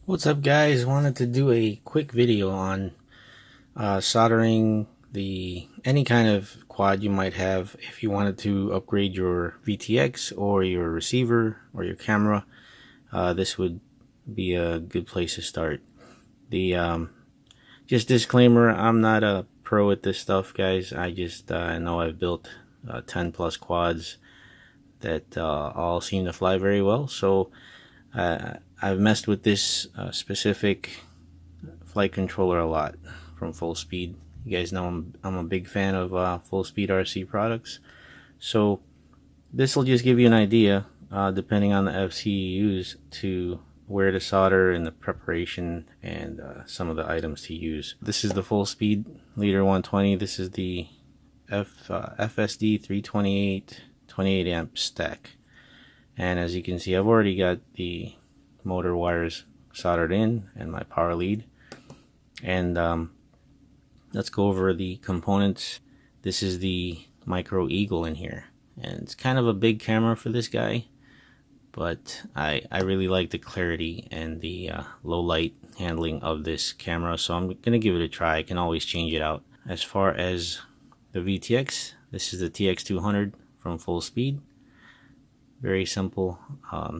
What's up, guys? Wanted to do a quick video on soldering any kind of quad you might have. If you wanted to upgrade your VTX or your receiver or your camera, this would be a good place to start. Just disclaimer, I'm not a pro at this stuff, guys. I just know I've built 10 plus quads that all seem to fly very well. So I've messed with this specific flight controller a lot from Full Speed. You guys know I'm a big fan of Full Speed RC products. So this will just give you an idea, depending on the FC you use, to where to solder and the preparation and some of the items to use. This is the Full Speed Leader 120. This is the FSD 328 28 amp stack. And as you can see, I've already got the motor wires soldered in and my power lead. And let's go over the components. This is the Micro Eagle in here. And it's kind of a big camera for this guy, but I really like the clarity and the low light handling of this camera. So I'm going to give it a try. I can always change it out. As far as the VTX, this is the TX200 from Full Speed. Very simple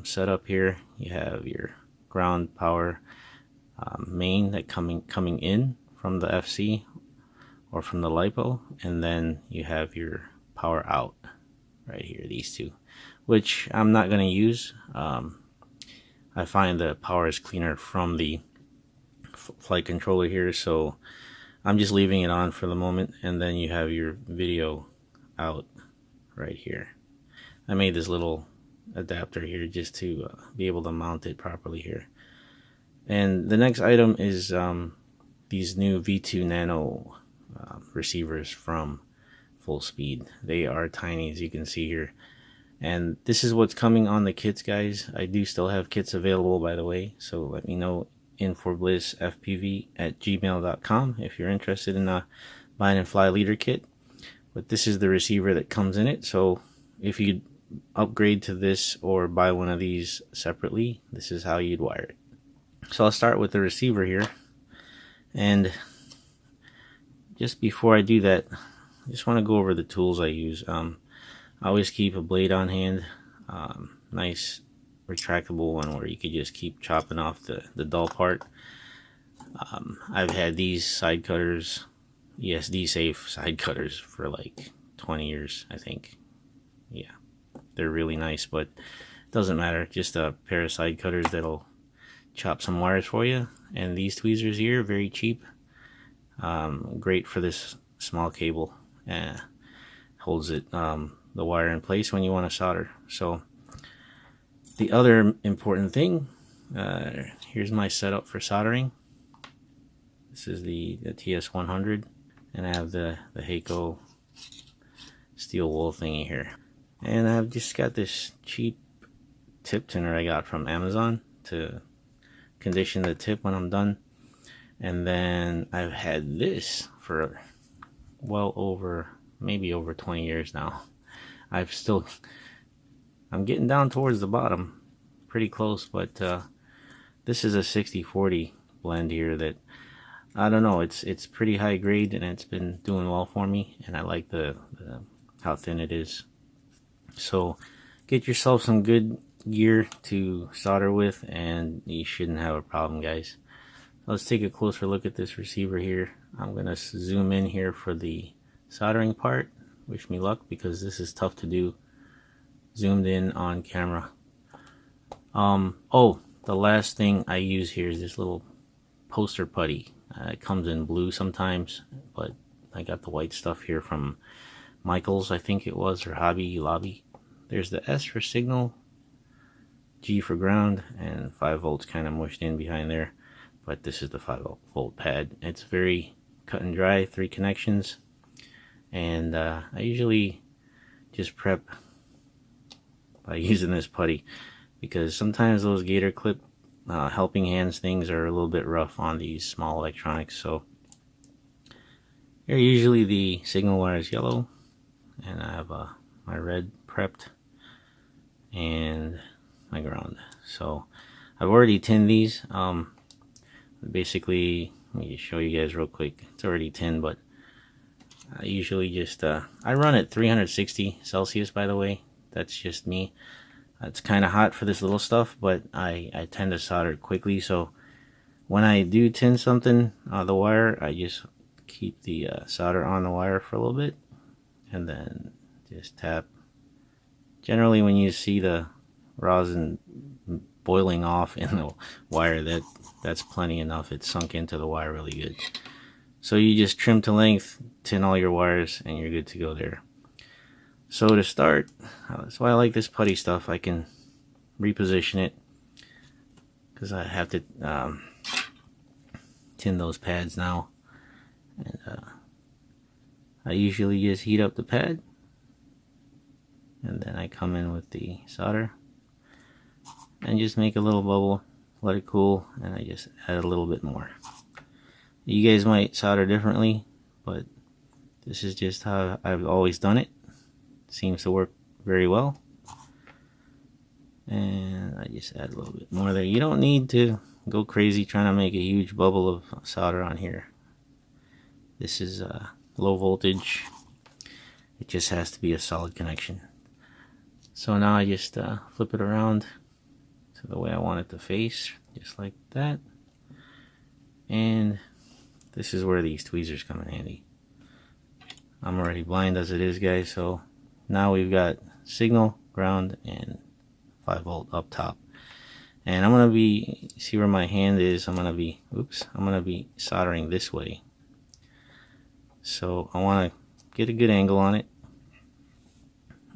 setup here. You have your ground power main that coming in from the FC or from the LiPo, and then you have your power out right here, these two, which I'm not going to use. I find the power is cleaner from the flight controller here, so I'm just leaving it on for the moment. And then you have your video out right here. I made this little adapter here just to be able to mount it properly here. And the next item is these new V2 Nano receivers from Full Speed. They are tiny, as you can see here. And this is what's coming on the kits, guys. I do still have kits available, by the way, so let me know, inforblissfpv@gmail.com if you're interested in buying a fly leader kit. But this is the receiver that comes in it, so if you upgrade to this or buy one of these separately, this is how you'd wire it. So I'll start with the receiver here, and just before I do that, I just want to go over the tools I use. I always keep a blade on hand, nice retractable one where you could just keep chopping off the dull part. I've had these side cutters, ESD safe side cutters, for like 20 years, I think. Yeah, they're really nice, but it doesn't matter. Just a pair of side cutters that'll chop some wires for you. And these tweezers here, very cheap, great for this small cable. Holds it the wire in place when you want to solder. So the other important thing, here's my setup for soldering. This is the TS100, and I have the Heiko steel wool thingy here. And I've just got this cheap tip tinner I got from Amazon to condition the tip when I'm done. And then I've had this for well over, maybe over 20 years now. I'm getting down towards the bottom, pretty close, but this is a 60/40 blend here that, I don't know, it's pretty high grade and it's been doing well for me, and I like how thin it is. So get yourself some good gear to solder with and you shouldn't have a problem, guys. Let's take a closer look at this receiver here. I'm gonna zoom in here for the soldering part. Wish me luck, because this is tough to do zoomed in on camera. Oh, the last thing I use here is this little poster putty. It comes in blue sometimes, but I got the white stuff here from Michael's, I think it was, or Hobby Lobby. There's the S for signal, G for ground, and 5 volts kind of mushed in behind there. But this is the 5-volt pad. It's very cut and dry, 3 connections. And I usually just prep by using this putty, because sometimes those gator clip helping hands things are a little bit rough on these small electronics. So here, usually the signal wire is yellow, and I have my red prepped and my ground. So I've already tinned these. basically, let me just show you guys real quick. It's already tinned, but I usually just I run at 360 Celsius, by the way. That's just me. It's kind of hot for this little stuff, but I tend to solder it quickly. So when I do tin something, the wire, I just keep the solder on the wire for a little bit, and then just tap. Generally, when you see the rosin boiling off in the wire, that's plenty enough. It's sunk into the wire really good. So you just trim to length, tin all your wires, and you're good to go there. So to start, that's why I like this putty stuff. I can reposition it because I have to tin those pads now. And I usually just heat up the pad, and then I come in with the solder and just make a little bubble, let it cool, and I just add a little bit more. You guys might solder differently, but this is just how I've always done it. Seems to work very well. And I just add a little bit more there. You don't need to go crazy trying to make a huge bubble of solder on here. This is low voltage. It just has to be a solid connection. So now I just flip it around to the way I want it to face, just like that. And this is where these tweezers come in handy. I'm already blind as it is, guys, so now we've got signal, ground, and 5-volt up top. And I'm gonna be, see where my hand is, I'm gonna be soldering this way. So I wanna get a good angle on it,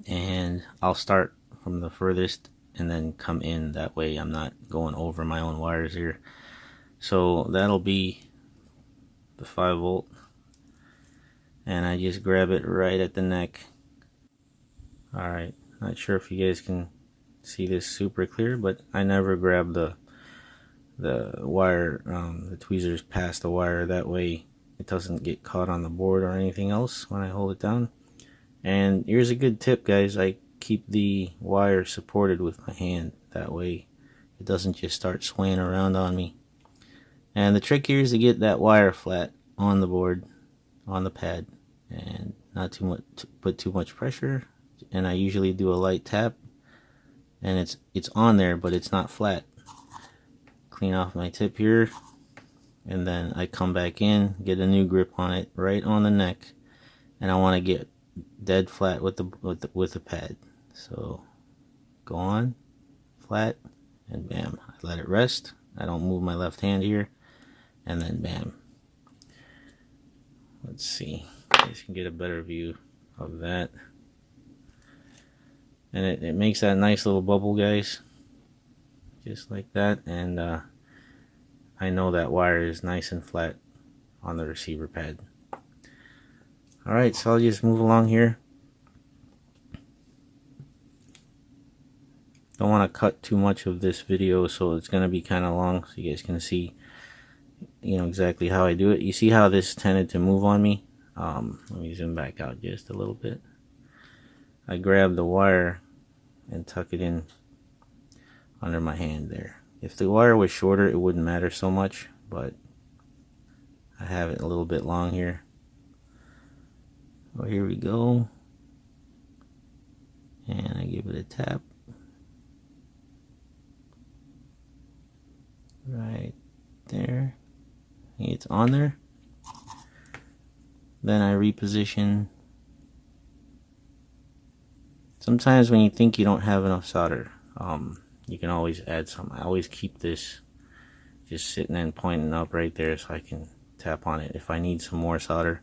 and I'll start from the furthest and then come in. That way I'm not going over my own wires here. So that'll be the 5-volt, and I just grab it right at the neck. Alright, not sure if you guys can see this super clear, but I never grab the wire, the tweezers past the wire. That way it doesn't get caught on the board or anything else when I hold it down. And here's a good tip, guys. I keep the wire supported with my hand. That way it doesn't just start swaying around on me. And the trick here is to get that wire flat on the board, on the pad, and not too much, put too much pressure. And I usually do a light tap, and it's on there, but it's not flat. Clean off my tip here, and then I come back in, get a new grip on it, right on the neck, and I want to get dead flat with the pad. So go on, flat, and bam. I let it rest. I don't move my left hand here, and then bam. Let's see, you guys can get a better view of that. And it makes that nice little bubble, guys, just like that. And I know that wire is nice and flat on the receiver pad. Alright, so I'll just move along here. Don't want to cut too much of this video, so it's going to be kind of long, so you guys can see, you know, exactly how I do it. You see how this tended to move on me? Let me zoom back out just a little bit. I grab the wire and tuck it in under my hand there. If the wire was shorter, it wouldn't matter so much, but I have it a little bit long here. Oh, here we go. And I give it a tap. Right there. It's on there. Then I reposition. Sometimes when you think you don't have enough solder, you can always add some. I always keep this just sitting and pointing up right there so I can tap on it if I need some more solder.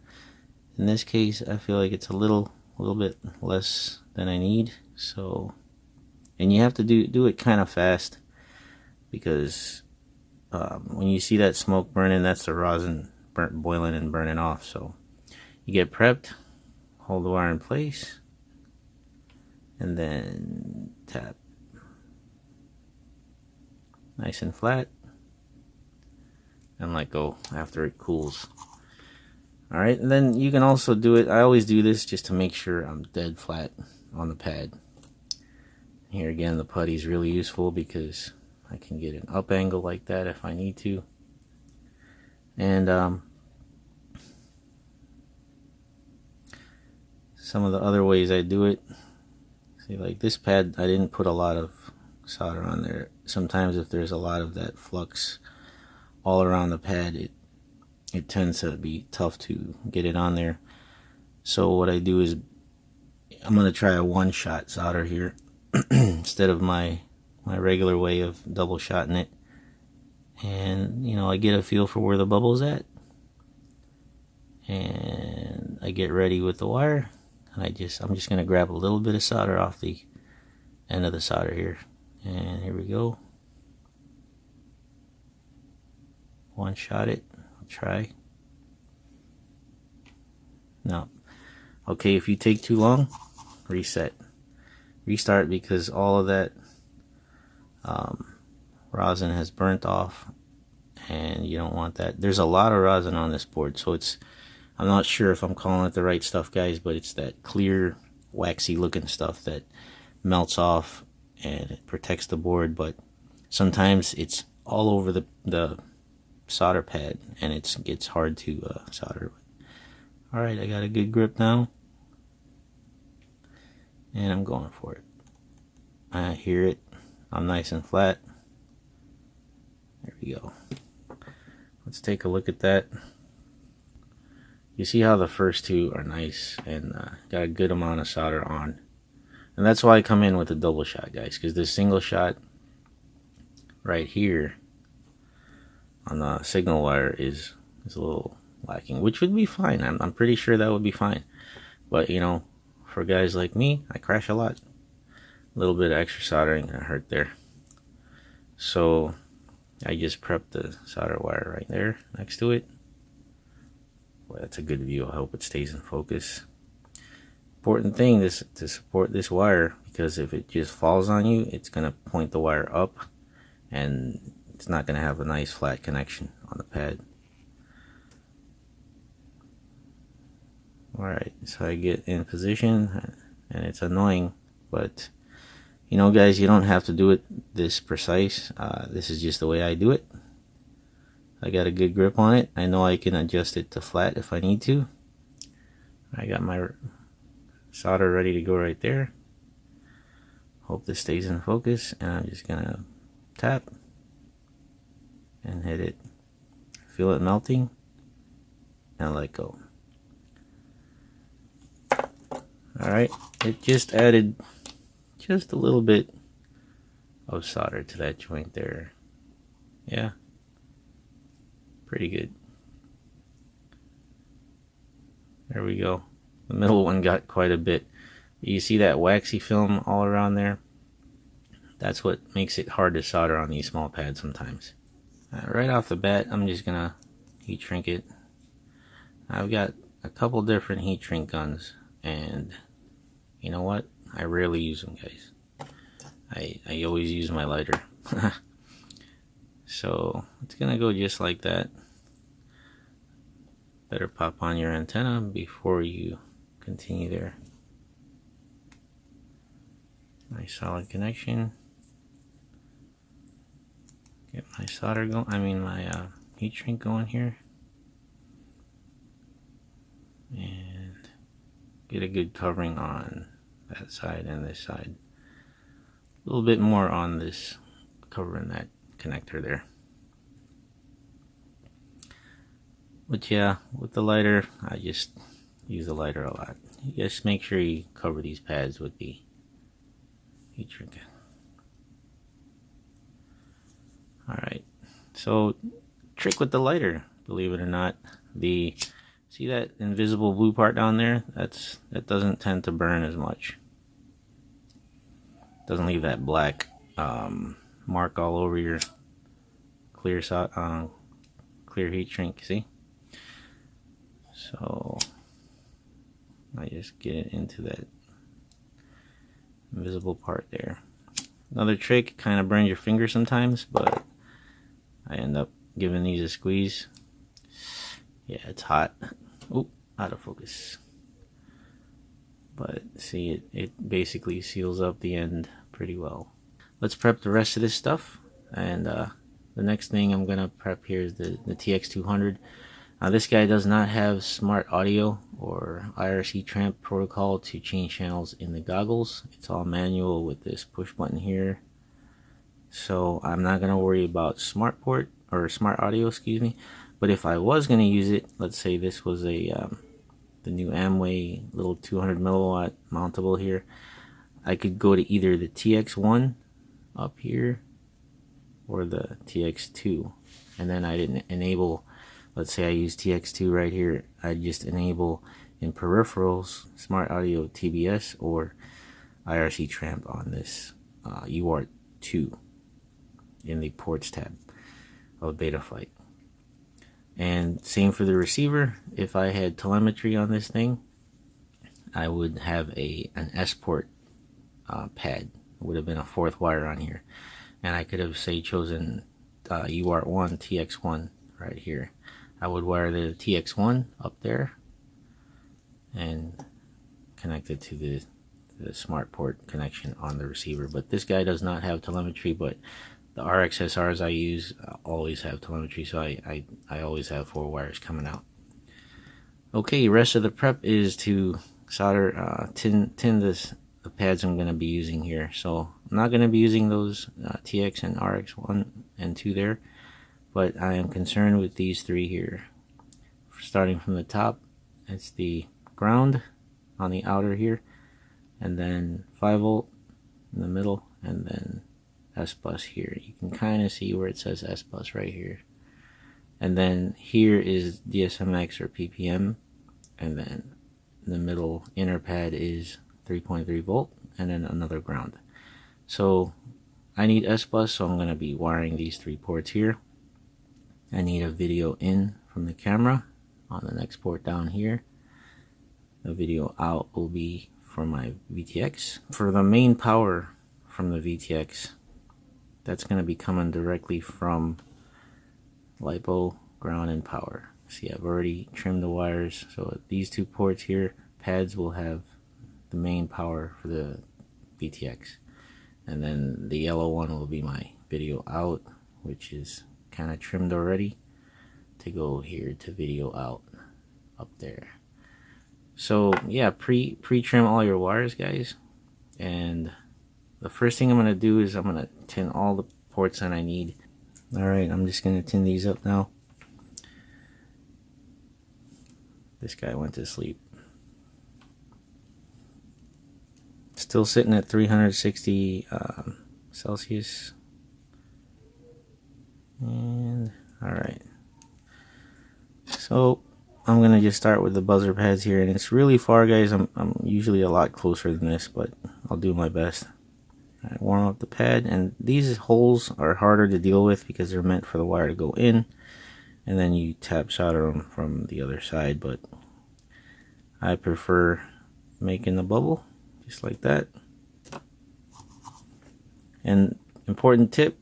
In this case, I feel like it's a little bit less than I need. So, and you have to do it kind of fast, because when you see that smoke burning, that's the rosin boiling and burning off. So you get prepped, hold the wire in place, and then tap nice and flat, and let go after it cools. Alright, and then you can also do it, I always do this just to make sure I'm dead flat on the pad. Here again, the putty is really useful because I can get an up angle like that if I need to. And some of the other ways I do it, see, like this pad, I didn't put a lot of solder on there. Sometimes if there's a lot of that flux all around the pad, it tends to be tough to get it on there. So what I do is I'm going to try a one-shot solder here instead of my regular way of double shotting it. And you know, I get a feel for where the bubble's at, and I get ready with the wire, and I'm just going to grab a little bit of solder off the end of the solder here, and here we go. One shot it. I'll try. No. Okay, if you take too long, reset. Restart, because all of that rosin has burnt off, and you don't want that. There's a lot of rosin on this board, so I'm not sure if I'm calling it the right stuff, guys, but it's that clear, waxy looking stuff that melts off and it protects the board, but sometimes it's all over the solder pad and it gets hard to solder. Alright, I got a good grip now, and I'm going for it. I hear it. I'm nice and flat. There we go. Let's take a look at that. You see how the first two are nice and got a good amount of solder on. And that's why I come in with a double shot, guys, because this single shot right here on the signal wire is a little lacking, which would be fine. I'm pretty sure that would be fine. But you know, for guys like me, I crash a lot. A little bit of extra solder ain't gonna hurt there. So I just prepped the solder wire right there next to it. Boy, that's a good view. I hope it stays in focus. Important thing is to support this wire, because if it just falls on you, it's gonna point the wire up and it's not gonna have a nice flat connection on the pad. Alright, so I get in position, and it's annoying, but you know, guys, you don't have to do it this precise. This is just the way I do it. I got a good grip on it. I know I can adjust it to flat if I need to. I got my solder ready to go right there. Hope this stays in focus, and I'm just gonna tap and hit it. Feel it melting and let go. Alright, it just added just a little bit of solder to that joint there. Yeah, pretty good. There we go. The middle one got quite a bit. You see that waxy film all around there? That's what makes it hard to solder on these small pads sometimes. Right off the bat, I'm just gonna heat shrink it. I've got a couple different heat shrink guns, and you know what? I rarely use them, guys. I always use my lighter. So it's gonna go just like that. Better pop on your antenna before you continue there. Nice solid connection. Get my solder going. I mean my heat shrink going here, and get a good covering on that side and this side. A little bit more on this, covering that connector there. But yeah, with the lighter, I just use the lighter a lot. Just make sure you cover these pads with the heat shrink. Alright, so trick with the lighter, believe it or not. See that invisible blue part down there? That doesn't tend to burn as much. Doesn't leave that black mark all over your clear heat shrink. See? So I just get it into that invisible part there. Another trick, kind of burns your finger sometimes, but I end up giving these a squeeze. Yeah, it's hot. Oh, out of focus. But see, it basically seals up the end pretty well. Let's prep the rest of this stuff, and the next thing I'm gonna prep here is the TX200. This guy does not have smart audio or IRC tramp protocol to change channels in the goggles. It's all manual with this push button here. So I'm not gonna worry about smart port or smart audio, excuse me. But if I was gonna use it, let's say this was a the new Amway little 200 milliwatt mountable here, I could go to either the TX1 up here or the TX2, and then I'd enable, let's say I use TX2 right here, I'd just enable in peripherals smart audio TBS or IRC tramp on this UART2 in the ports tab of Betaflight. And same for the receiver. If I had telemetry on this thing, I would have an S port pad. It would have been a 4th wire on here, and I could have, say, chosen UART1 TX1 right here. I would wire the TX1 up there and connect it to the smart port connection on the receiver. But this guy does not have telemetry, but the RXSRs I use always have telemetry, so I always have 4 wires coming out. Okay, rest of the prep is to solder, tin the pads I'm going to be using here. So I'm not going to be using those TX and RX1 and 2 there, but I am concerned with these 3 here. Starting from the top, it's the ground on the outer here, and then 5 volt in the middle, and then S bus here. You can kind of see where it says S bus right here. And then here is DSMX or PPM, and then the middle inner pad is 3.3 volt, and then another ground. So I need S bus, so I'm going to be wiring these 3 ports here. I need a video in from the camera on the next port down here. The video out will be for my VTX. For the main power from the VTX, that's going to be coming directly from LiPo, ground, and power. See, I've already trimmed the wires, so these 2 ports here, pads, will have the main power for the VTX, and then the yellow one will be my video out, which is kind of trimmed already to go here to video out up there. So yeah, pre-trim all your wires, guys. And the first thing I'm going to do is I'm going to tin all the ports that I need. Alright, I'm just going to tin these up now. This guy went to sleep. Still sitting at 360 Celsius. And alright. So I'm going to just start with the buzzer pads here, and it's really far, guys. I'm usually a lot closer than this, but I'll do my best. I warm up the pad, and these holes are harder to deal with because they're meant for the wire to go in, and then you tap solder them from the other side, but I prefer making the bubble just like that. And important tip,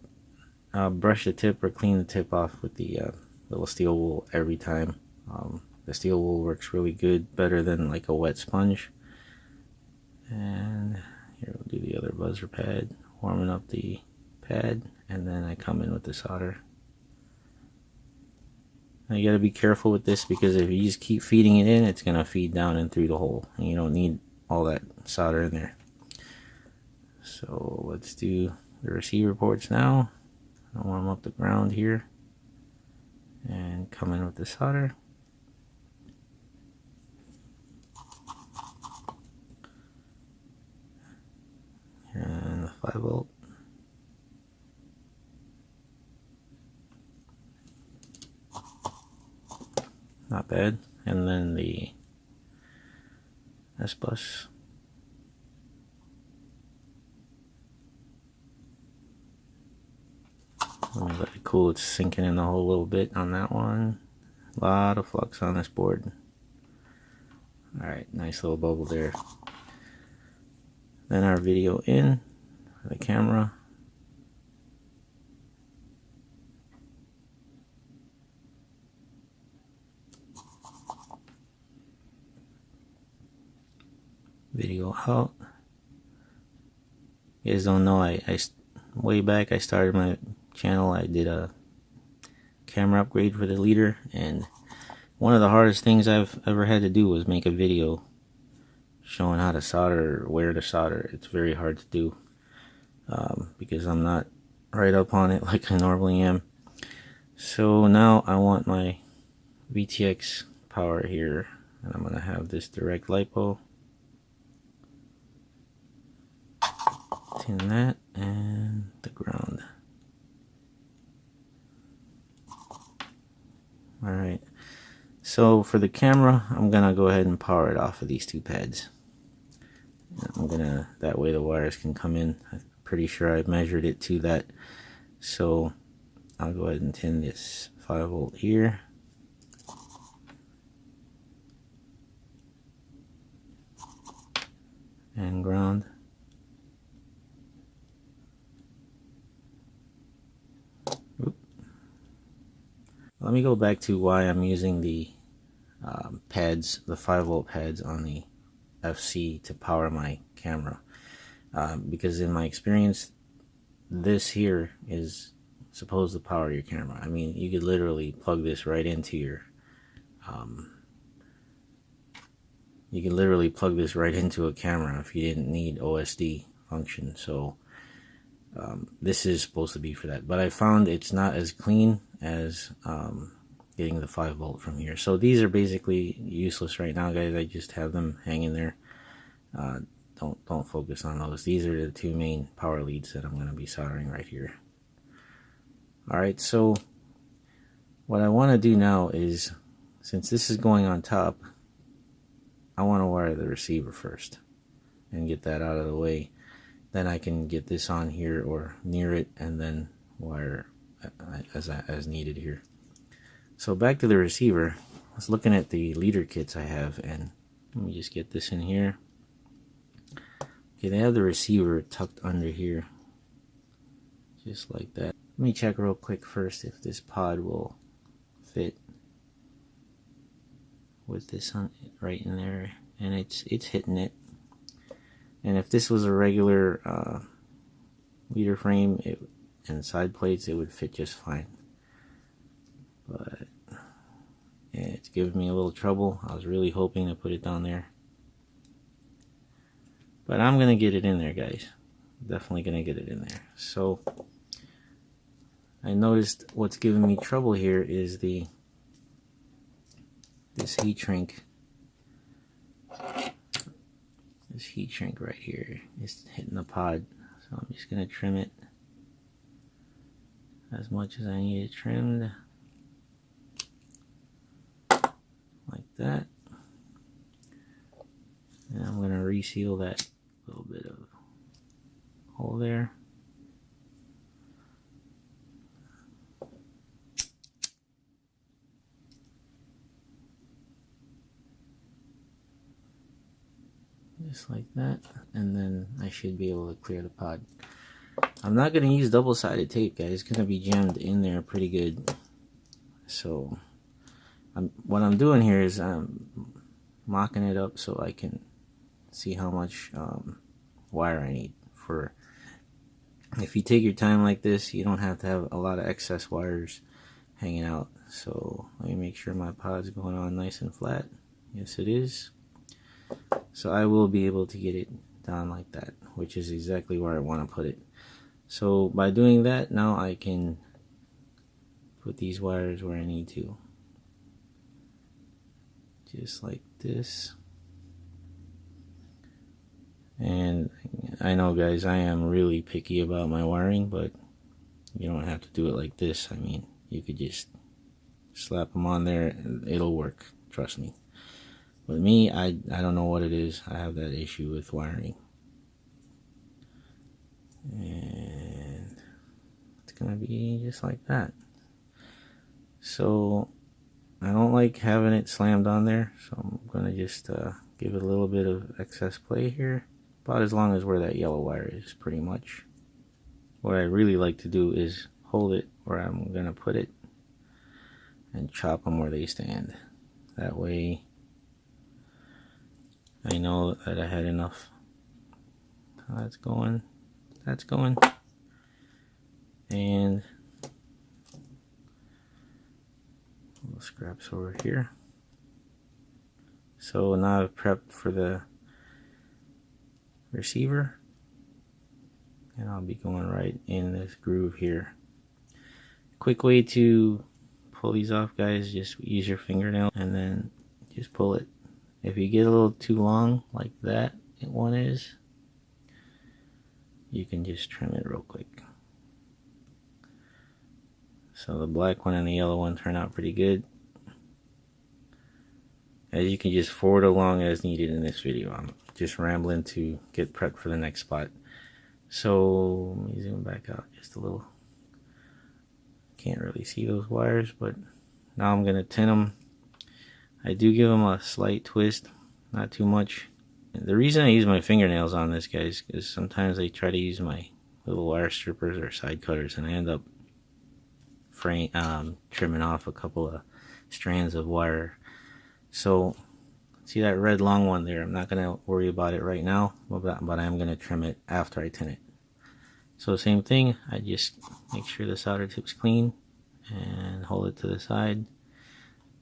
brush the tip or clean the tip off with the little steel wool every time. The steel wool works really good, better than like a wet sponge. And here we'll do the other buzzer pad, warming up the pad, and then I come in with the solder. Now you gotta be careful with this, because if you just keep feeding it in, it's gonna feed down and through the hole, and you don't need all that solder in there. So let's do the receiver ports now. I'll warm up the ground here and come in with the solder. And the 5 volt. Not bad. And then the S bus. Let me let it cool. It's sinking in the hole a little bit on that one. A lot of flux on this board. Alright, nice little bubble there. Then our video in for the camera. Video out. You guys don't know, I way back I started my channel. I did a camera upgrade for the leader, and one of the hardest things I've ever had to do was make a video showing how to solder or where to solder. It's very hard to do because I'm not right up on it like I normally am. So now I want my VTX power here, and I'm going to have this direct LiPo. Tin that and the ground. Alright, so for the camera, I'm gonna go ahead and power it off of these two pads. That way the wires can come in. I'm pretty sure I've measured it to that. So I'll go ahead and tin this 5V here. And ground. Let me go back to why I'm using the pads, the 5V pads on the FC to power my camera. Because in my experience, this here is supposed to power your camera. I mean, you could literally plug this right into your a camera if you didn't need OSD function. So this is supposed to be for that, but I found it's not as clean as getting the 5V from here. So these are basically useless right now, guys. I just have them hanging there. Don't focus on those. These are the two main power leads that I'm going to be soldering right here. Alright, so what I want to do now is, since this is going on top, I want to wire the receiver first and get that out of the way. Then I can get this on here or near it and then wire as needed here. So back to the receiver. I was looking at the leader kits I have, and let me just get this in here. Okay, they have the receiver tucked under here, just like that. Let me check real quick first if this pod will fit with this on right in there, and it's hitting it. And if this was a regular leader frame and side plates, it would fit just fine. But yeah, it's giving me a little trouble. I was really hoping to put it down there, but I'm gonna get it in there, guys. Definitely gonna get it in there. So I noticed what's giving me trouble here is this heat shrink. This heat shrink right here is hitting the pod, so I'm just gonna trim it as much as I need it trimmed, like that. And I'm gonna reseal that little bit of hole there. Just like that, and then I should be able to clear the pod. I'm not going to use double-sided tape, guys. It's going to be jammed in there pretty good. So what I'm doing here is I'm mocking it up so I can see how much wire I need. For if you take your time like this, you don't have to have a lot of excess wires hanging out. So let me make sure my pod's going on nice and flat. Yes, it is. So I will be able to get it down like that, which is exactly where I want to put it. So by doing that, now I can put these wires where I need to. Just like this. And I know, guys, I am really picky about my wiring, but you don't have to do it like this. I mean, you could just slap them on there and it'll work. Trust me. With me, I don't know what it is. I have that issue with wiring. And it's going to be just like that. So I don't like having it slammed on there. So I'm going to just give it a little bit of excess play here. About as long as where that yellow wire is, pretty much. What I really like to do is hold it where I'm going to put it and chop them where they stand. That way I know that I had enough. That's going. And Little scraps over here. So now I've prepped for the receiver, and I'll be going right in this groove here. Quick way to pull these off, guys, just use your fingernail and then just pull it. If you get a little too long like that one is, you can just trim it real quick. So the black one and the yellow one turn out pretty good. As you can just forward along as needed in this video. I'm just rambling to get prepped for the next spot. So let me zoom back out just a little. Can't really see those wires, but now I'm gonna tin them. I do give them a slight twist, not too much. The reason I use my fingernails on this, guys, is sometimes I try to use my little wire strippers or side cutters, and I end up trimming off a couple of strands of wire. So see that red long one there? I'm not gonna worry about it right now, but I'm gonna trim it after I tin it. So same thing, I just make sure the solder tip's clean and hold it to the side.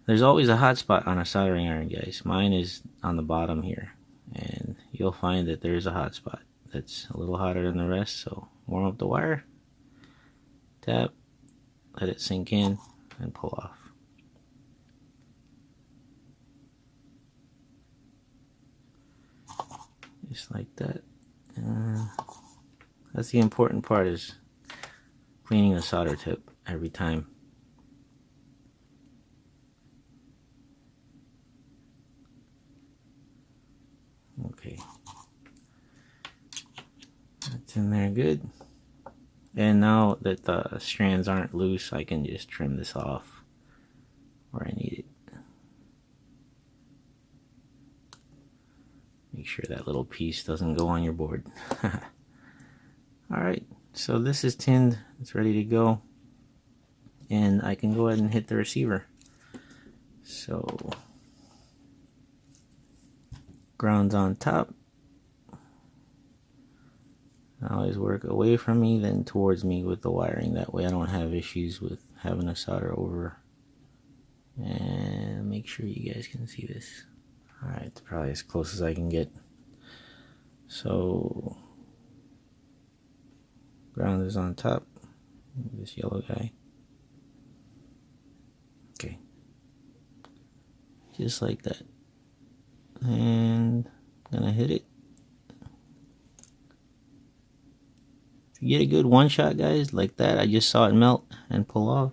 There's always a hot spot on a soldering iron, guys. Mine is on the bottom here, and you'll find that there's a hot spot that's a little hotter than the rest. So warm up the wire, tap, let it sink in, and pull off. Just like that. That's the important part, is cleaning the solder tip every time. Okay, that's in there good. And now that the strands aren't loose, I can just trim this off where I need it. Make sure that little piece doesn't go on your board. Alright, so this is tinned, it's ready to go, and I can go ahead and hit the receiver. So ground's on top. I always work away from me, then towards me with the wiring. That way I don't have issues with having to solder over. And make sure you guys can see this. Alright, it's probably as close as I can get. So ground is on top. This yellow guy. Okay. Just like that. And I'm gonna hit it. If you get a good one shot, guys, like that, I just saw it melt and pull off.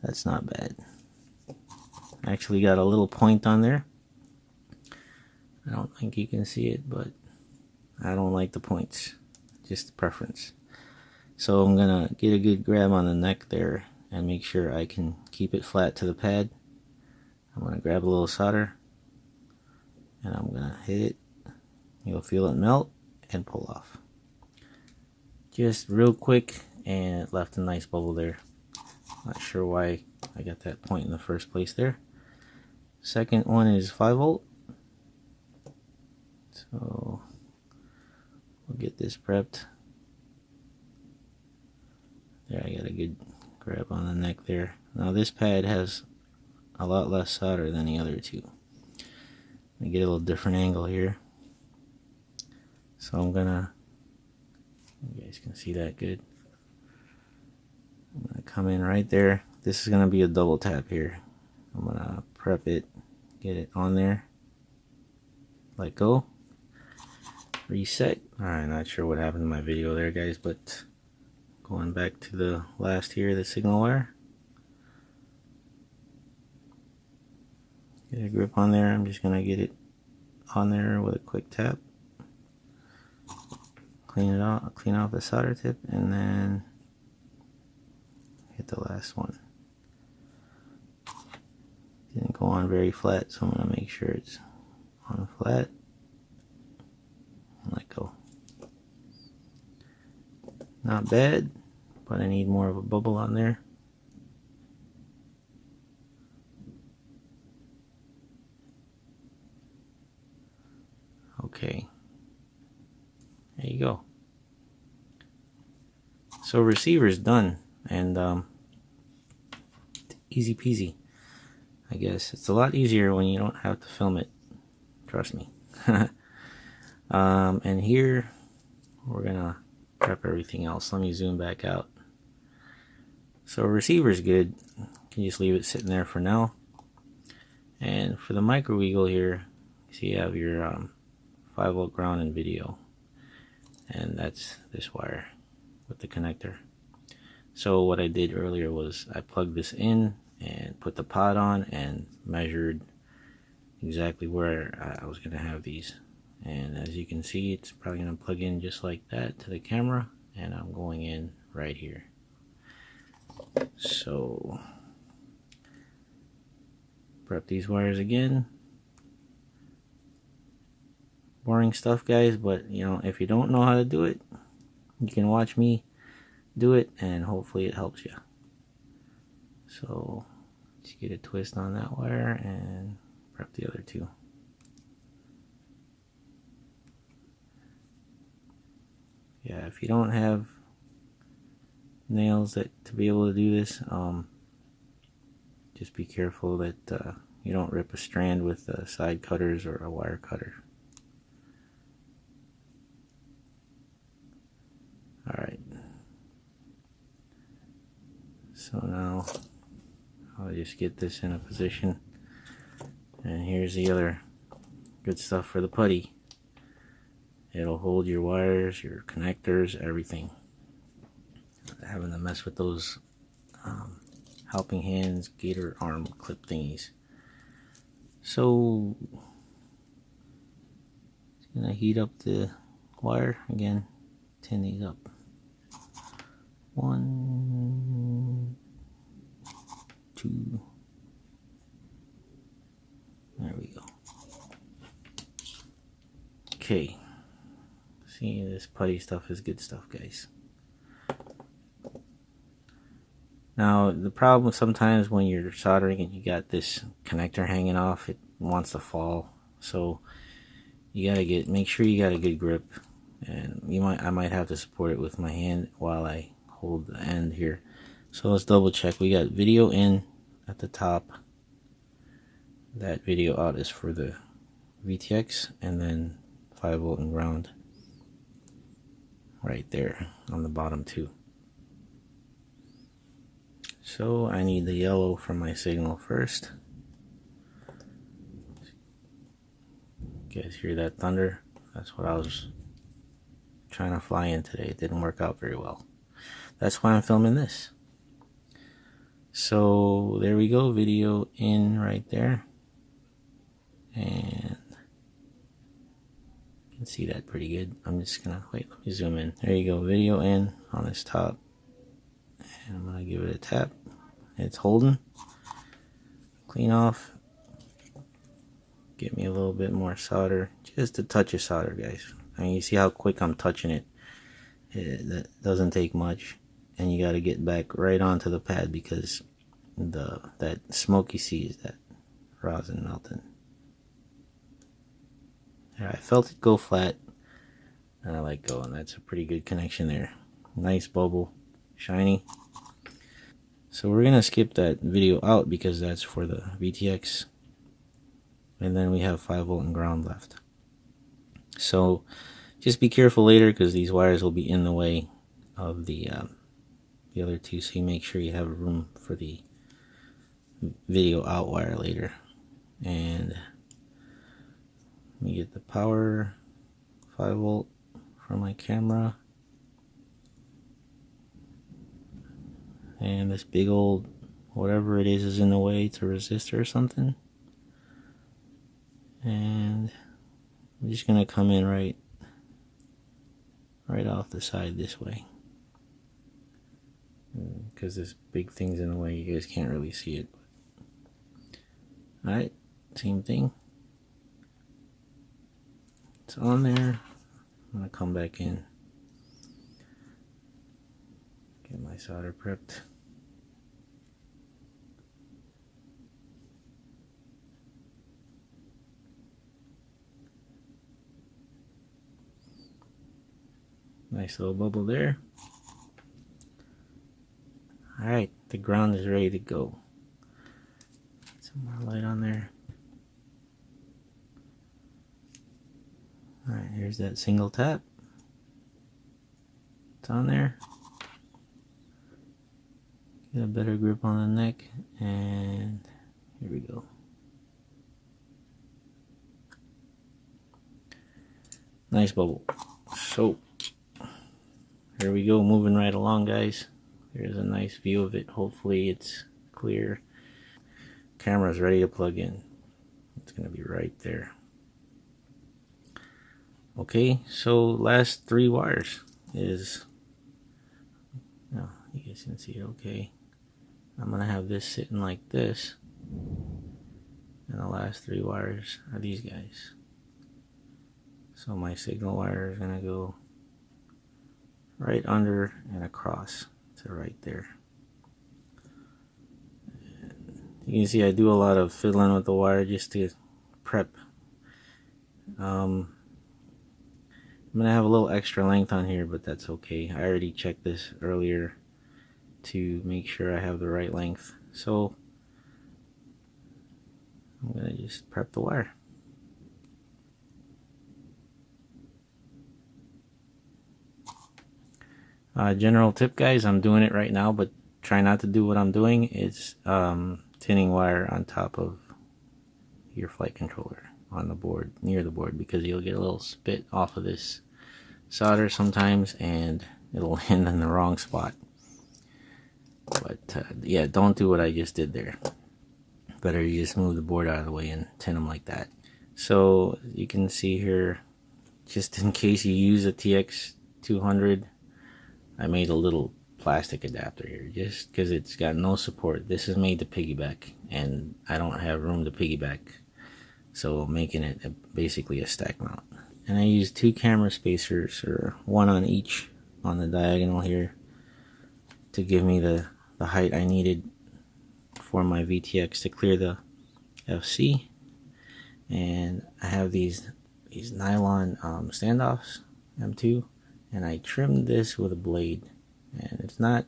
That's not bad. Actually got a little point on there. I don't think you can see it, but I don't like the points. Just a preference. So I'm gonna get a good grab on the neck there and make sure I can keep it flat to the pad. I'm gonna grab a little solder and I'm gonna hit it. You'll feel it melt and pull off. Just real quick, and it left a nice bubble there. Not sure why I got that point in the first place there. Second one is 5 volt. So we'll get this prepped. There, I got a good grab on the neck there. Now this pad has a lot less solder than the other two. Let me get a little different angle here. So I'm gonna, you guys can see that good. I'm gonna come in right there. This is gonna be a double tap here. I'm gonna prep it, get it on there, let go, reset. Alright, not sure what happened to my video there, guys, but going back to the last here, the signal wire. Get a grip on there. I'm just gonna get it on there with a quick tap. Clean it off, clean off the solder tip, and then hit the last one. Didn't go on very flat, so I'm gonna make sure it's on flat and let go. Not bad, but I need more of a bubble on there. Okay, there you go. So receiver's done, and easy peasy. I guess it's a lot easier when you don't have to film it. Trust me. And here we're gonna prep everything else. Let me zoom back out. So receiver's good. You can just leave it sitting there for now. And for the micro eagle here, so you have your 5-volt ground and video, and that's this wire with the connector. So what I did earlier was I plugged this in and put the pod on and measured exactly where I was going to have these. And as you can see, it's probably going to plug in just like that to the camera, and I'm going in right here. So prep these wires again. Boring stuff, guys, but you know, if you don't know how to do it, you can watch me do it and hopefully it helps you. So just get a twist on that wire and prep the other two. Yeah, if you don't have nails to be able to do this, just be careful that you don't rip a strand with side cutters or a wire cutter. Alright, so now I'll just get this in a position, and here's the other good stuff for the putty. It'll hold your wires, your connectors, everything. Having to mess with those helping hands gator arm clip thingies. So just gonna heat up the wire again, tin these up. 1, 2, there we go. Okay, see, this putty stuff is good stuff, guys. Now the problem sometimes when you're soldering and you got this connector hanging off, it wants to fall, so you gotta make sure you got a good grip, and I might have to support it with my hand while I hold the end here. So let's double check. We got video in at the top. That video out is for the VTX, and then 5-volt and ground right there on the bottom too. So I need the yellow for my signal first. You guys hear that thunder? That's what I was trying to fly in today. It didn't work out very well. That's why I'm filming this. So there we go, video in right there. And you can see that pretty good. I'm just gonna, wait, let me zoom in. There you go, video in on this top. And I'm gonna give it a tap. It's holding. Clean off. Get me a little bit more solder. Just a touch of solder, guys. I mean, you see how quick I'm touching it. That doesn't take much. And you got to get back right onto the pad because that smoke you see is that rosin melting. Yeah, I felt it go flat, and I let go, and that's a pretty good connection there. Nice bubble, shiny. So we're gonna skip that video out because that's for the VTX, and then we have 5-volt and ground left. So just be careful later because these wires will be in the way of the other two, so you make sure you have room for the video out wire later. And let me get the power 5-volt for my camera, and this big old whatever it is in the way. It's a resistor or something, and I'm just gonna come in right off the side this way because this big thing's in the way. You guys can't really see it. Alright, same thing. It's on there. I'm gonna come back in, get my solder prepped. Nice little bubble there. Alright, the ground is ready to go. some more light on there. Alright, here's that single tap. It's on there. Get a better grip on the neck, and here we go. Nice bubble. So here we go, moving right along, guys. There's a nice view of it. Hopefully it's clear. Camera's ready to plug in. It's gonna be right there. Okay, so last 3 wires is, oh, you guys can see it okay. I'm gonna have this sitting like this, and the last 3 wires are these guys. So my signal wire is gonna go right under and across to right there. And you can see I do a lot of fiddling with the wire just to prep. I'm gonna have a little extra length on here, but that's okay. I already checked this earlier to make sure I have the right length. So I'm gonna just prep the wire. General tip, guys, I'm doing it right now, but try not to do what I'm doing. It's tinning wire on top of your flight controller on the board, near the board, because you'll get a little spit off of this solder sometimes and it'll land in the wrong spot. But yeah, don't do what I just did there. Better you just move the board out of the way and tin them like that. So you can see here, just in case you use a TX200, I made a little plastic adapter here just because it's got no support. This is made to piggyback and I don't have room to piggyback, so making it basically a stack mount. And I used 2 camera spacers, or 1 on each on the diagonal here, to give me the height I needed for my VTX to clear the FC. And I have these nylon standoffs, M2, and I trimmed this with a blade. And it's not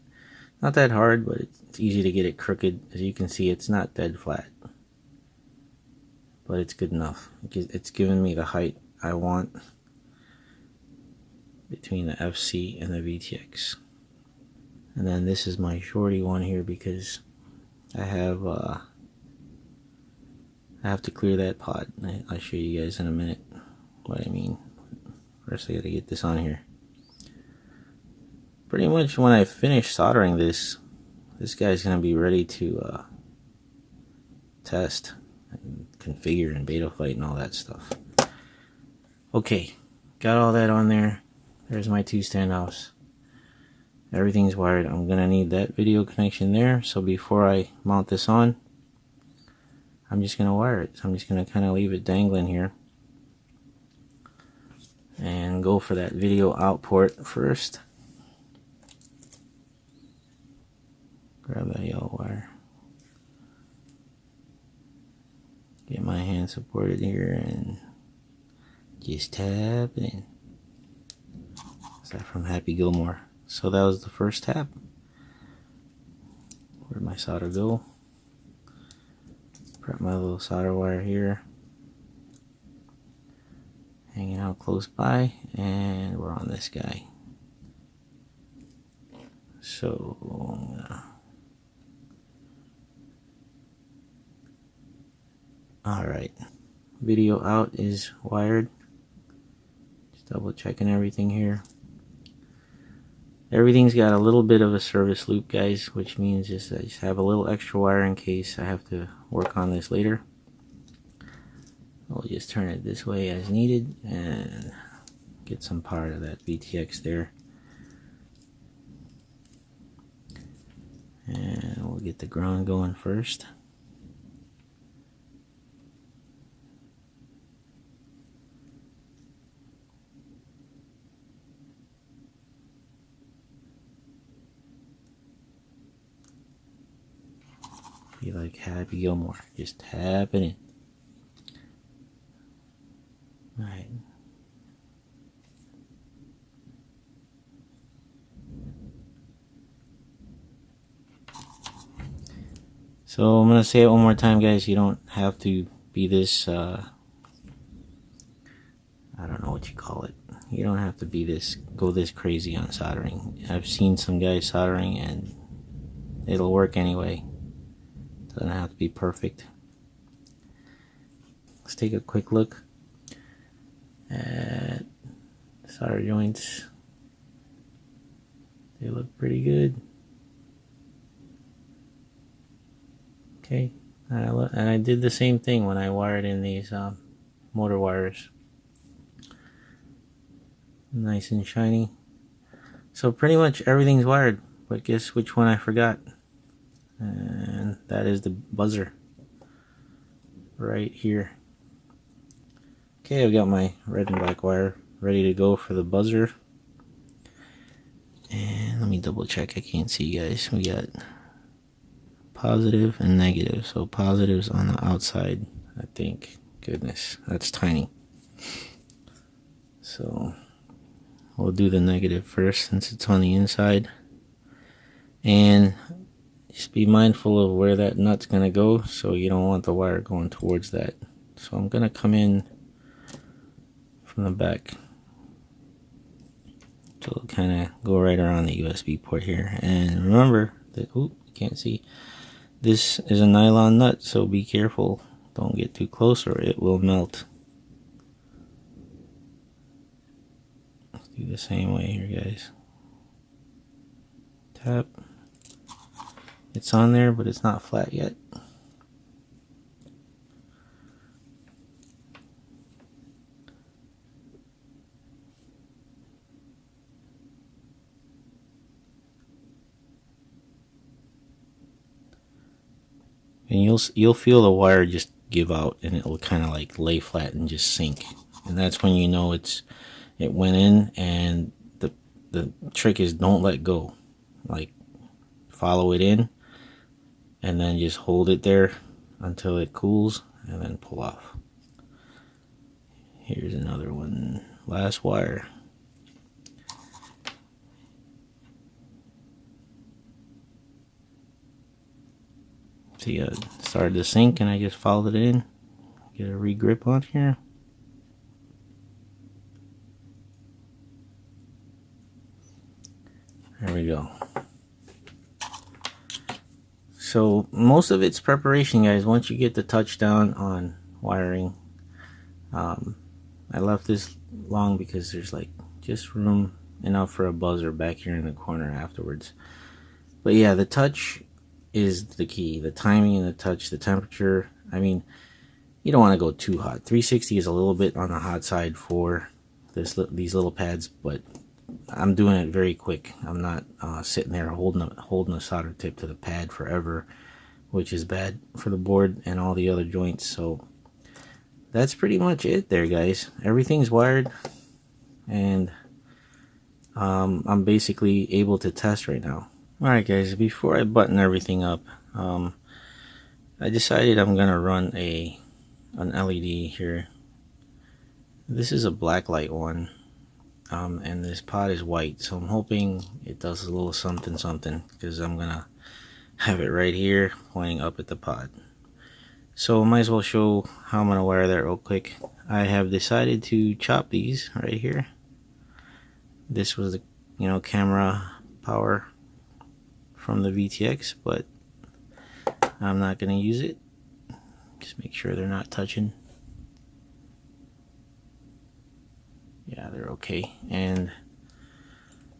that hard, but it's easy to get it crooked. As you can see, it's not dead flat, but it's good enough. It's giving me the height I want between the FC and the VTX. And then this is my shorty one here because I have to clear that pod. I'll show you guys in a minute what I mean. First I gotta get this on here. Pretty much when I finish soldering this guy's gonna be ready to test and configure and beta flight and all that stuff. Okay, got all that on there. There's my 2 standoffs. Everything's wired. I'm gonna need that video connection there, so before I mount this on, I'm just gonna wire it. So I'm just gonna kind of leave it dangling here and go for that video out port first. Grab that yellow wire, get my hand supported here and just tap it in. Is that from Happy Gilmore? So that was the first tap. Where'd my solder go? Prep my little solder wire here, hanging out close by, and we're on this guy. So alright, video out is wired. Just double checking everything here. Everything's got a little bit of a service loop, guys, which means I just have a little extra wire in case I have to work on this later. I'll just turn it this way as needed and get some part of that VTX there. And we'll get the ground going first. Be like Happy Gilmore, just tap it in. Alright. So I'm gonna say it one more time, guys. You don't have to be this I don't know what you call it. You don't have to be this, go this crazy on soldering. I've seen some guys soldering and it'll work anyway. Doesn't have to be perfect. Let's take a quick look at solder joints. They look pretty good. Okay, and I did the same thing when I wired in these motor wires. Nice and shiny. So pretty much everything's wired, but guess which one I forgot? And that is the buzzer right here. Okay, I've got my red and black wire ready to go for the buzzer. And let me double check, I can't see, guys. We got positive and negative. So positive's on the outside, I think. Goodness, that's tiny. So we'll do the negative first since it's on the inside. And just be mindful of where that nut's going to go, so you don't want the wire going towards that. So I'm going to come in from the back. So it'll kind of go right around the USB port here. And remember that, oh, you can't see, this is a nylon nut, so be careful. Don't get too close or it will melt. Let's do the same way here, guys. Tap. It's on there, but it's not flat yet. And you'll feel the wire just give out, and it'll kind of like lay flat and just sink. And that's when you know it went in. And the trick is don't let go. Like follow it in, and then just hold it there until it cools, and then pull off. Here's another one. Last wire. See, it started to sink and I just followed it in. Get a re-grip on here. There we go. So most of it's preparation, guys. Once you get the touchdown on wiring, I left this long because there's like just room enough for a buzzer back here in the corner afterwards. But yeah, the touch is the key. The timing and the touch, the temperature. I mean, you don't want to go too hot. 360 is a little bit on the hot side for these little pads, but I'm doing it very quick. I'm not sitting there holding a solder tip to the pad forever, which is bad for the board and all the other joints. So that's pretty much it there, guys. Everything's wired, and I'm basically able to test right now. Alright, guys, before I button everything up, I decided I'm gonna run an LED here. This is a black light one. And this pot is white, so I'm hoping it does a little something because I'm gonna have it right here pointing up at the pot. So I might as well show how I'm gonna wire that real quick. I have decided to chop these right here. This was the camera power from the VTX, but I'm not gonna use it. Just make sure they're not touching. Yeah, they're okay, and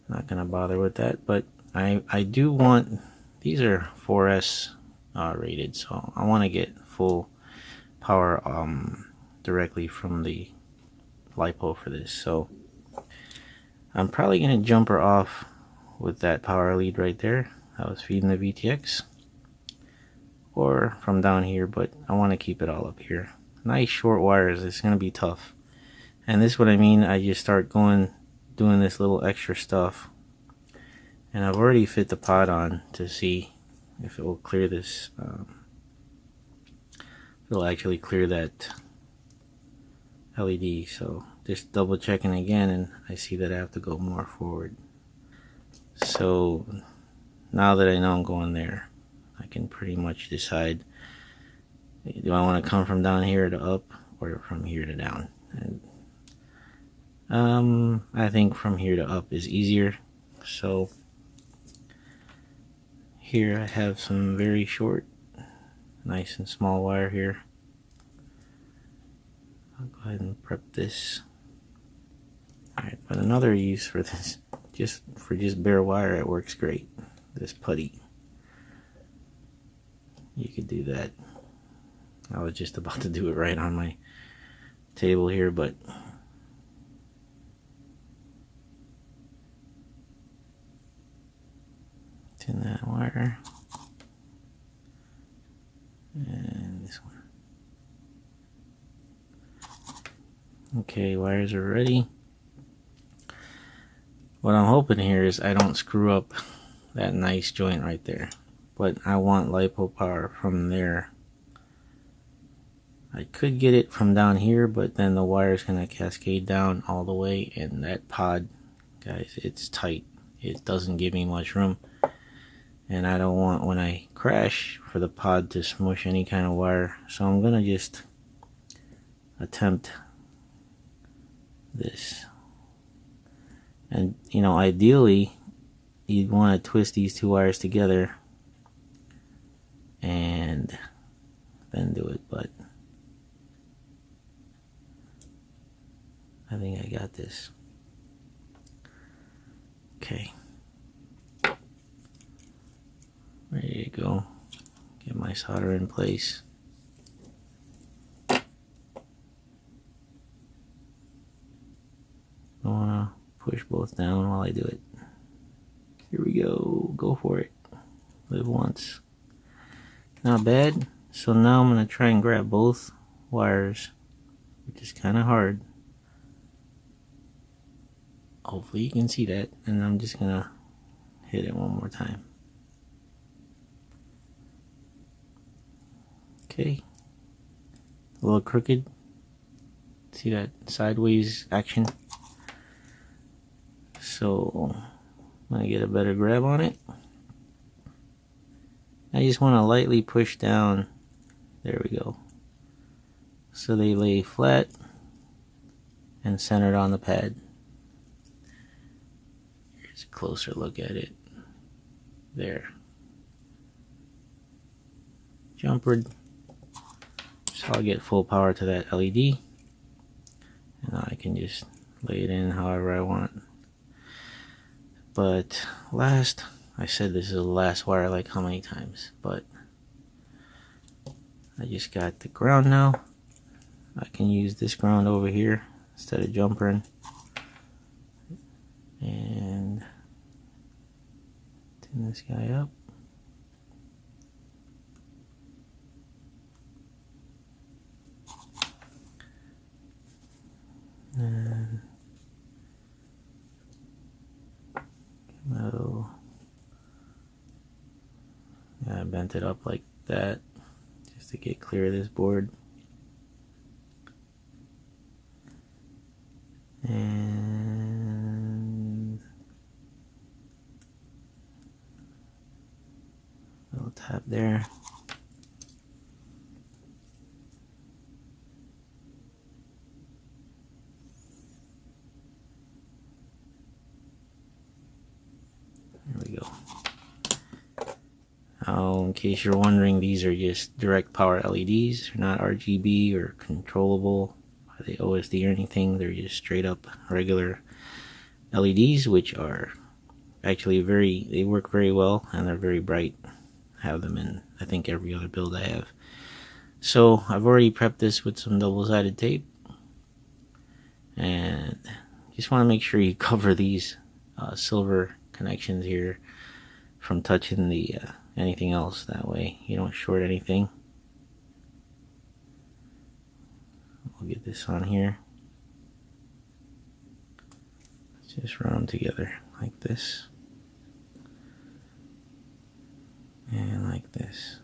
I'm not gonna bother with that. But I do want, these are 4S rated, so I want to get full power directly from the LiPo for this. So I'm probably gonna jump her off with that power lead right there. I was feeding the VTX, or from down here, but I want to keep it all up here. Nice short wires. It's gonna be tough. And this is what I mean. I just start doing this little extra stuff, and I've already fit the pot on to see if it will clear this. It'll actually clear that LED. So just double checking again, and I see that I have to go more forward. So now that I know I'm going there, I can pretty much decide, do I want to come from down here to up or from here to down? And I think from here to up is easier. So here I have some very short, nice and small wire here. I'll go ahead and prep this. Alright, but another use for this, just bare wire, it works great. This putty, you could do that. I was just about to do it right on my table here, but tin that wire and this one. Okay, wires are ready. What I'm hoping here is I don't screw up that nice joint right there, but I want LiPo power from there. I could get it from down here, but then the wire is going to cascade down all the way, and that pod, guys, it's tight. It doesn't give me much room, and I don't want, when I crash, for the pod to smush any kind of wire. So I'm going to just attempt this. And you know, ideally you'd want to twist these two wires together and then do it, but I think I got this. Okay, ready to go. Get my solder in place. I want to push both down while I do it. Here we go. Go for it. Live once. Not bad. So now I'm going to try and grab both wires, which is kind of hard. Hopefully you can see that. And I'm just going to hit it one more time. Okay. A little crooked. See that sideways action? So I'm gonna get a better grab on it. I just want to lightly push down. There we go. So they lay flat and centered on the pad. Here's a closer look at it. There. Jumpered. So I'll get full power to that LED. And I can just lay it in however I want. But last, I said this is the last wire like how many times, but I just got the ground now. I can use this ground over here instead of jumpering. And tin this guy up. And no, yeah, I bent it up like that just to get clear of this board. And a little tap there. There we go. Now, in case you're wondering, these are just direct power LEDs. They're not RGB or controllable by the OSD or anything. They're just straight up regular LEDs, which are actually they work very well and they're very bright. I have them in, I think, every other build I have. So I've already prepped this with some double-sided tape, and just want to make sure you cover these silver connections here from touching the anything else. That way you don't short anything. We'll get this on here. Let's just run them together like this and like this.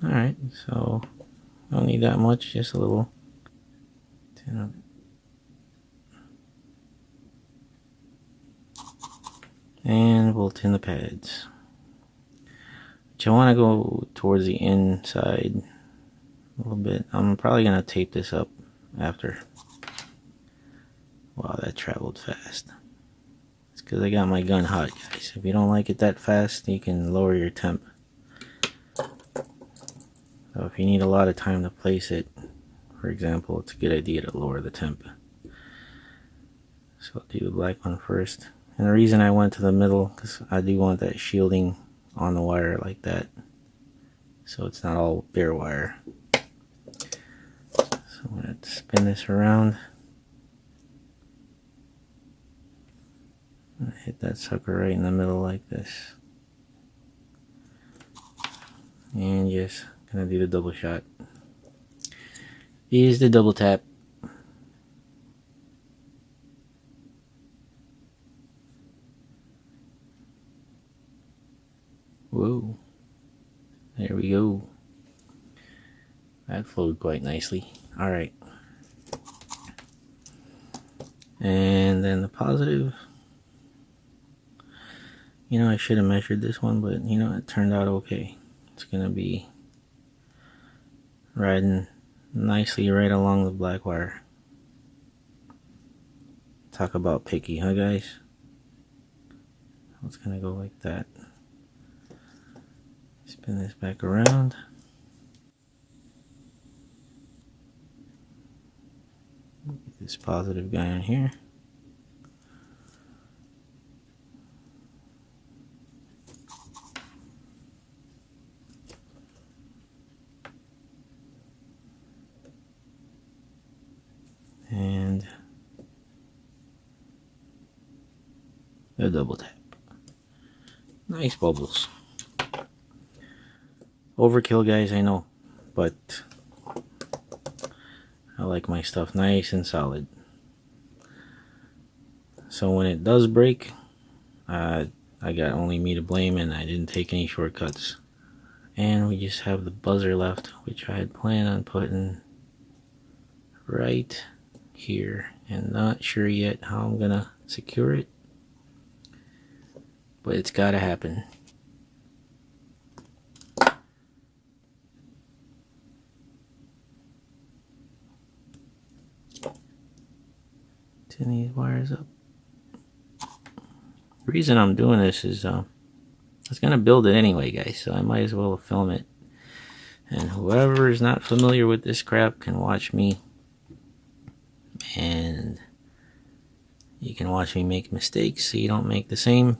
Alright, so don't need that much, just a little tin of it. And we'll tin the pads. But you want to go towards the inside a little bit. I'm probably going to tape this up after. Wow, that traveled fast. It's because I got my gun hot, guys. If you don't like it that fast, you can lower your temp. So if you need a lot of time to place it, for example, it's a good idea to lower the temp. So I'll do the black one first. And the reason I went to the middle, because I do want that shielding on the wire like that, so it's not all bare wire. So I'm going to spin this around. Hit that sucker right in the middle like this. And just gonna do the double shot. Use the double tap. Whoa. There we go. That flowed quite nicely. Alright. And then the positive. You know, I should have measured this one, but you know, it turned out okay. It's gonna be riding nicely right along the black wire. Talk about picky, huh guys? It's gonna go like that. Spin this back around. Get this positive guy on here. And a double tap. Nice bubbles. Overkill, guys, I know, but I like my stuff nice and solid. So when it does break, I got only me to blame, and I didn't take any shortcuts. And we just have the buzzer left, which I had planned on putting right here, and not sure yet how I'm gonna secure it, but it's gotta happen. Tin these wires up. The reason I'm doing this is I was gonna build it anyway, guys, so I might as well film it. And whoever is not familiar with this crap can watch me, and you can watch me make mistakes so you don't make the same.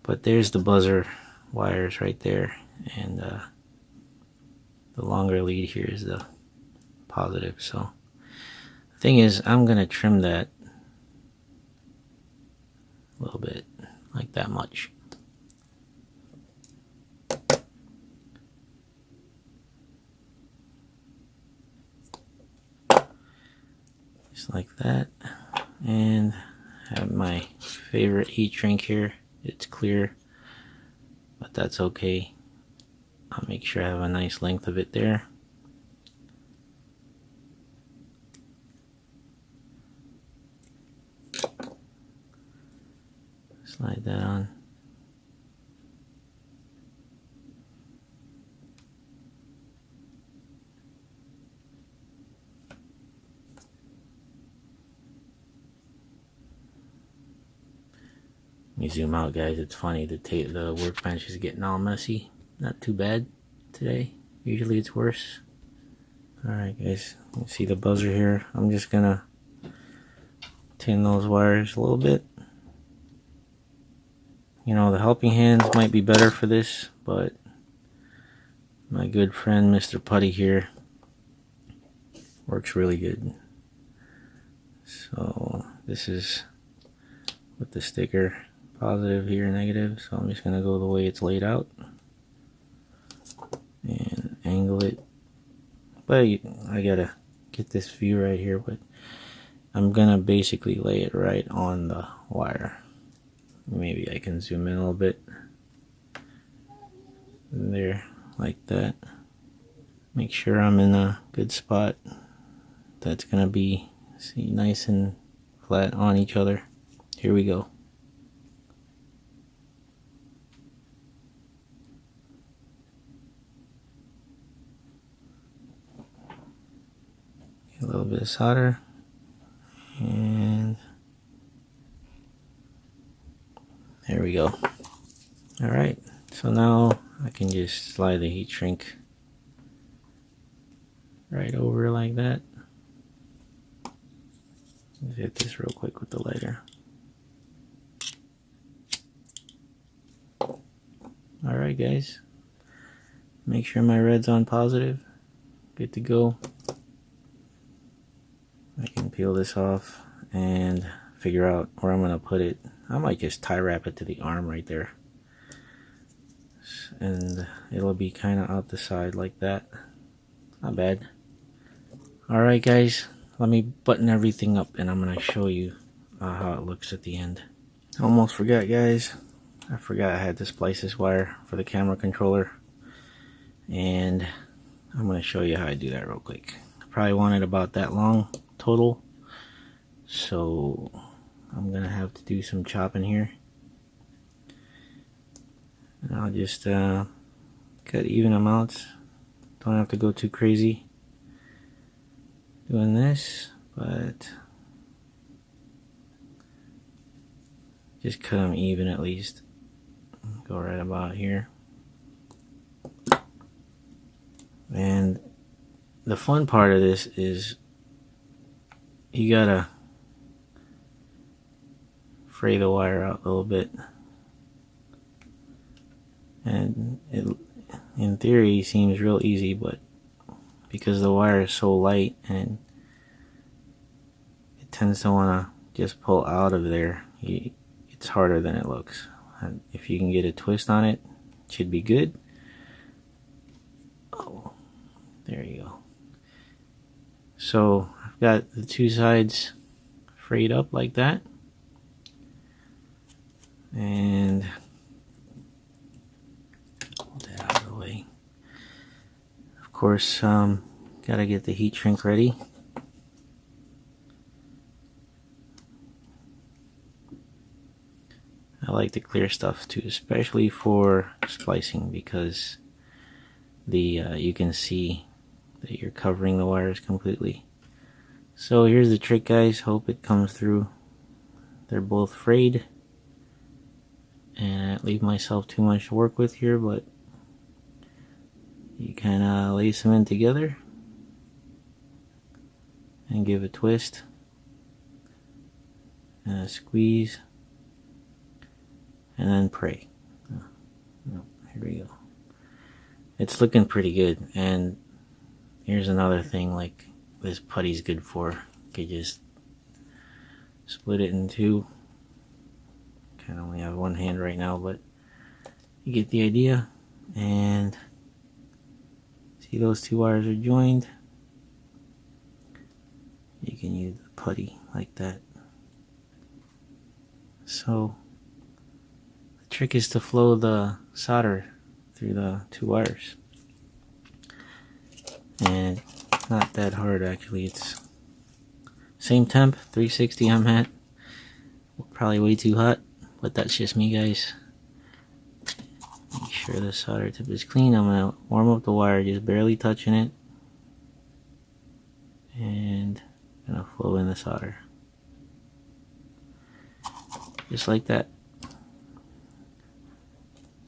But there's the buzzer wires right there, and the longer lead here is the positive. So the thing is, I'm gonna trim that a little bit, like that much. Just like that. And have my favorite heat shrink here. It's clear, but that's okay. I'll make sure I have a nice length of it there. Slide that on. Let me zoom out, guys. It's funny, the workbench is getting all messy. Not too bad today. Usually it's worse. Alright, guys. You see the buzzer here. I'm just gonna tin those wires a little bit. You know, the helping hands might be better for this, but my good friend Mr. Putty here works really good. So this is with the sticker, positive here, negative. So I'm just gonna go the way it's laid out and angle it. But I gotta get this view right here, but I'm gonna basically lay it right on the wire. Maybe I can zoom in a little bit there, like that. Make sure I'm in a good spot. That's gonna be, see, nice and flat on each other. Here we go. little bit of solder, and there we go. Alright, so now I can just slide the heat shrink right over like that. Let's hit this real quick with the lighter. Alright guys, make sure my red's on positive. Good to go. I can peel this off and figure out where I'm going to put it. I might just tie wrap it to the arm right there. And it'll be kind of out the side like that. Not bad. Alright guys, let me button everything up and I'm going to show you how it looks at the end. Almost forgot guys. I forgot I had to splice this wire for the camera controller. And I'm going to show you how I do that real quick. I probably want it about that long total. So I'm going to have to do some chopping here. And I'll just cut even amounts. Don't have to go too crazy doing this, but just cut them even at least. Go right about here. And the fun part of this is you gotta fray the wire out a little bit. And it, in theory, seems real easy, but because the wire is so light and it tends to want to just pull out of there, it's harder than it looks. And if you can get a twist on it, it should be good. Oh, there you go. So I've got the two sides frayed up like that. And hold that out of the way. Of course, gotta get the heat shrink ready. I like the clear stuff too, especially for splicing, because the you can see that you're covering the wires completely. So here's the trick guys, hope it comes through. They're both frayed, and I don't leave myself too much to work with here, but you kind of lace them in together and give a twist and a squeeze and then pray. Here we go. It's looking pretty good. And here's another thing, like this putty's good for. You could just split it in two. Kind of only have one hand right now, but you get the idea. And see, those two wires are joined. You can use the putty like that. So the trick is to flow the solder through the two wires. And it's not that hard actually. It's same temp, 360 I'm at. Probably way too hot, but that's just me guys. Make sure the solder tip is clean. I'm going to warm up the wire, just barely touching it. And going to flow in the solder. Just like that.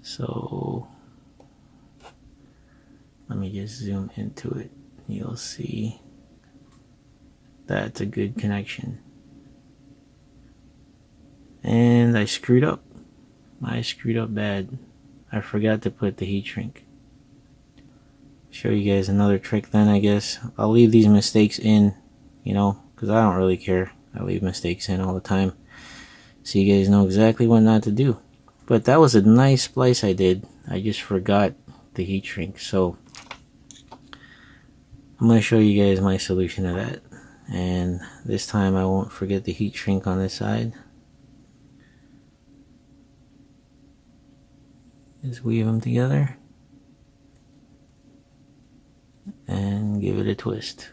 So let me just zoom into it. You'll see that's a good connection. And I screwed up. I screwed up bad. I forgot to put the heat shrink. Show you guys another trick then, I guess. I'll leave these mistakes in, you know, because I don't really care. I leave mistakes in all the time, so you guys know exactly what not to do. But that was a nice splice I did. I just forgot the heat shrink. So I'm going to show you guys my solution to that. And this time I won't forget the heat shrink on this side. Just weave them together and give it a twist.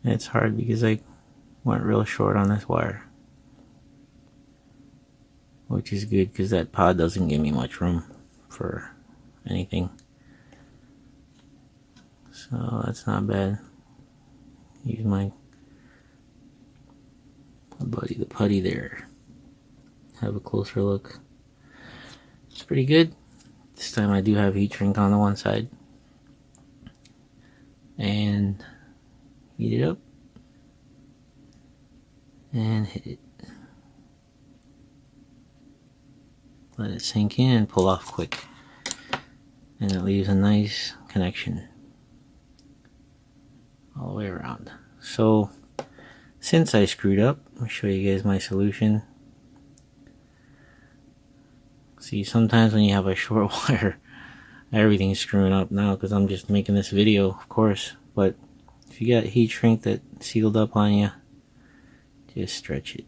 It's hard because I went real short on this wire, which is good because that pod doesn't give me much room for anything. So that's not bad. Use my buddy the putty there. Have a closer look. It's pretty good. This time I do have heat shrink on the one side. And heat it up. And hit it. Let it sink in and pull off quick. And it leaves a nice connection all the way around. So since I screwed up, I'll show you guys my solution. See, sometimes when you have a short wire, everything's screwing up now because I'm just making this video, of course. But if you got heat shrink that sealed up on you, just stretch it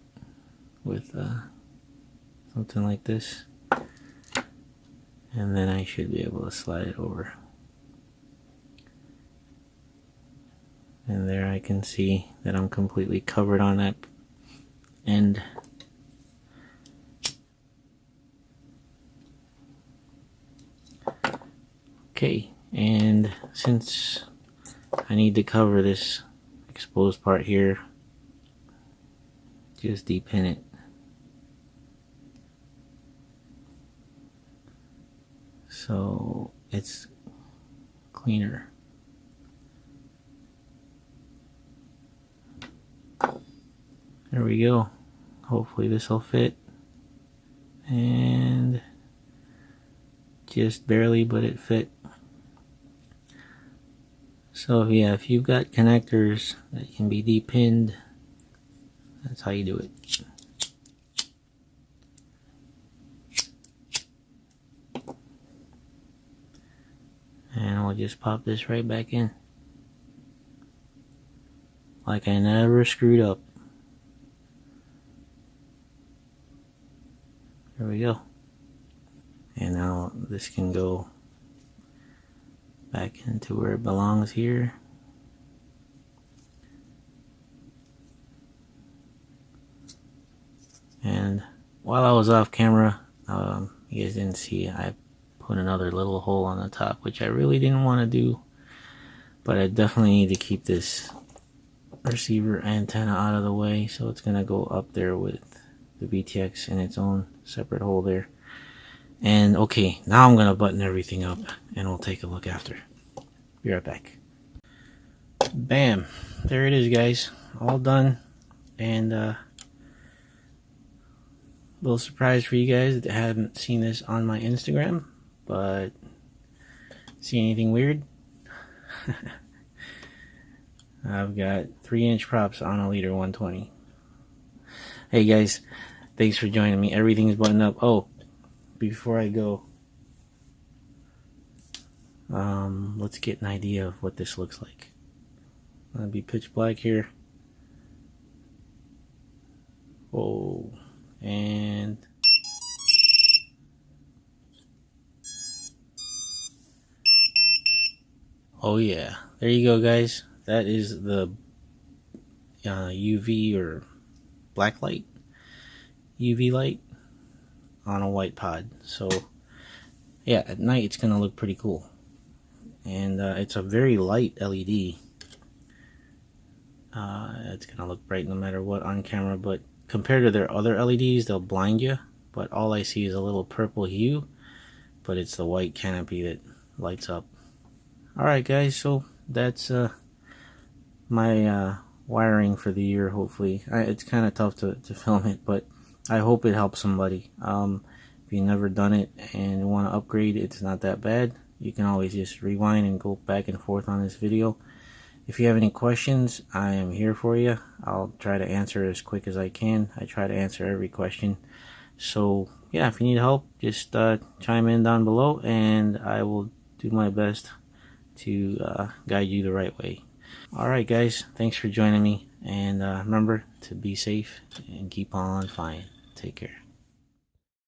with something like this. And then I should be able to slide it over. And there I can see that I'm completely covered on that end. Okay, and since I need to cover this exposed part here, just depin it. So it's cleaner. There we go. Hopefully this will fit. And just barely, but it fit. So yeah, if you've got connectors that can be depinned, that's how you do it. And we'll just pop this right back in. Like I never screwed up. There we go. And now this can go back into where it belongs here. And while I was off camera, you guys didn't see, I put another little hole on the top, which I really didn't want to do, but I definitely need to keep this receiver antenna out of the way, so it's going to go up there with the VTX in its own separate hole there. And okay, now I'm going to button everything up and we'll take a look after. Be right back. Bam, there it is, guys, all done. And little surprise for you guys that haven't seen this on my Instagram, but see anything weird? I've got 3-inch props on a Leader 120. Hey guys, thanks for joining me. Everything's buttoned up. Oh, before I go, let's get an idea of what this looks like. I'll be pitch black here. Oh, and oh yeah, there you go, guys. That is the UV or black light, UV light on a white pod. So yeah, at night it's gonna look pretty cool. And it's a very light LED. It's gonna look bright no matter what on camera, but compared to their other LEDs, they'll blind you. But all I see is a little purple hue, but it's the white canopy that lights up. Alright guys, so that's my wiring for the year, hopefully. It's kind of tough to film it, but I hope it helps somebody. If you've never done it and want to upgrade, it's not that bad. You can always just rewind and go back and forth on this video. If you have any questions, I am here for you. I'll try to answer as quick as I can. I try to answer every question. So yeah, if you need help, just chime in down below and I will do my best to guide you the right way. Alright guys, thanks for joining me, and remember to be safe and keep on flying. Take care.